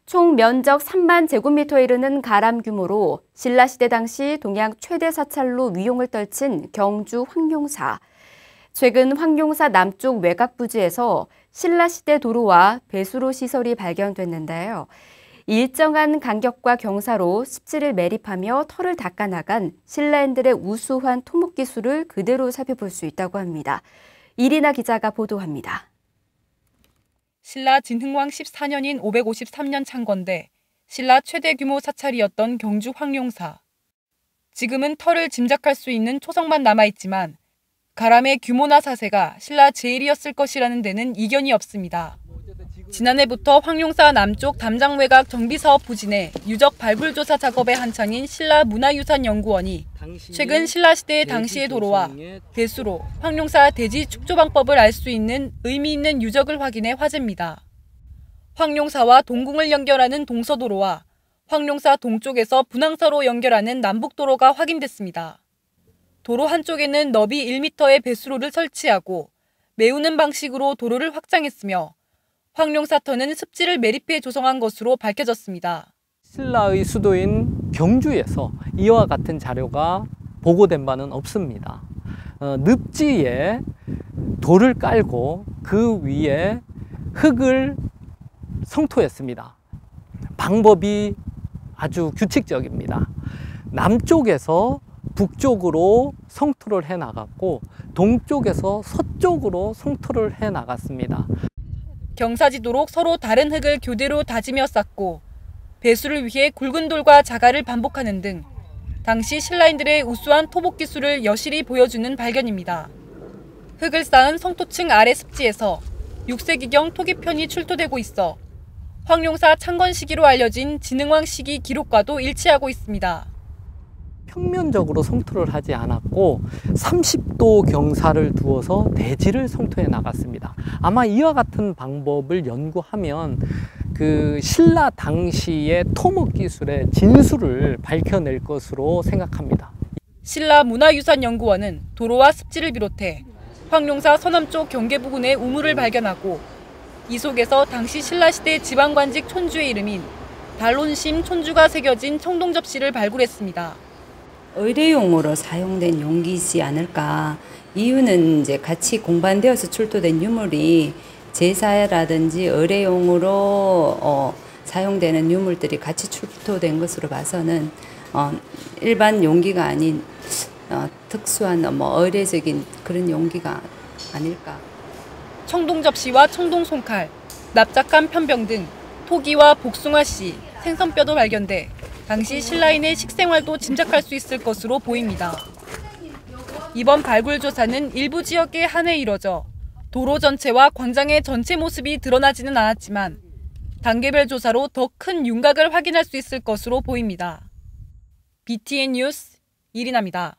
총 면적 3만 제곱미터에 이르는 가람 규모로 신라시대 당시 동양 최대 사찰로 위용을 떨친 경주 황룡사. 최근 황룡사 남쪽 외곽 부지에서 신라시대 도로와 배수로 시설이 발견됐는데요. 일정한 간격과 경사로 습지를 매립하며 털을 닦아 나간 신라인들의 우수한 토목 기술을 그대로 살펴볼 수 있다고 합니다. 이리나 기자가 보도합니다. 신라 진흥왕 14년인 553년 창건돼 신라 최대 규모 사찰이었던 경주 황룡사. 지금은 털을 짐작할 수 있는 초석만 남아있지만 가람의 규모나 사세가 신라 제일이었을 것이라는 데는 이견이 없습니다. 지난해부터 황룡사 남쪽 담장외곽 정비사업 부진에 유적 발굴조사 작업에 한창인 신라 문화유산연구원이 최근 신라시대 당시의 도로와 배수로, 황룡사 대지 축조방법을 알 수 있는 의미 있는 유적을 확인해 화제입니다. 황룡사와 동궁을 연결하는 동서도로와 황룡사 동쪽에서 분황사로 연결하는 남북도로가 확인됐습니다. 도로 한쪽에는 너비 1m의 배수로를 설치하고 메우는 방식으로 도로를 확장했으며 황룡사터는 습지를 매립해 조성한 것으로 밝혀졌습니다. 신라의 수도인 경주에서 이와 같은 자료가 보고된 바는 없습니다. 늪지에 돌을 깔고 그 위에 흙을 성토했습니다. 방법이 아주 규칙적입니다. 남쪽에서 북쪽으로 성토를 해 나갔고 동쪽에서 서쪽으로 성토를 해 나갔습니다. 경사지도록 서로 다른 흙을 교대로 다지며 쌓고 배수를 위해 굵은 돌과 자갈을 반복하는 등 당시 신라인들의 우수한 토목 기술을 여실히 보여주는 발견입니다. 흙을 쌓은 성토층 아래 습지에서 6세기경 토기편이 출토되고 있어 황룡사 창건 시기로 알려진 진흥왕 시기 기록과도 일치하고 있습니다. 평면적으로 성토를 하지 않았고 30도 경사를 두어서 대지를 성토해 나갔습니다. 아마 이와 같은 방법을 연구하면 그 신라 당시의 토목 기술의 진수를 밝혀낼 것으로 생각합니다. 신라 문화유산연구원은 도로와 습지를 비롯해 황룡사 서남쪽 경계 부근의 우물을 발견하고 이 속에서 당시 신라시대 지방관직 촌주의 이름인 달론심 촌주가 새겨진 청동 접시를 발굴했습니다. 의뢰용으로 사용된 용기이지 않을까. 이유는 이제 같이 공반되어서 출토된 유물이 제사라든지 의뢰용으로 사용되는 유물들이 같이 출토된 것으로 봐서는 일반 용기가 아닌 특수한 의례적인 그런 용기가 아닐까. 청동 접시와 청동 손칼, 납작한 편병 등 토기와 복숭아씨, 생선뼈도 발견돼 당시 신라인의 식생활도 짐작할 수 있을 것으로 보입니다. 이번 발굴 조사는 일부 지역에 한해 이뤄져 도로 전체와 광장의 전체 모습이 드러나지는 않았지만 단계별 조사로 더 큰 윤곽을 확인할 수 있을 것으로 보입니다. BTN 뉴스 이리나입니다.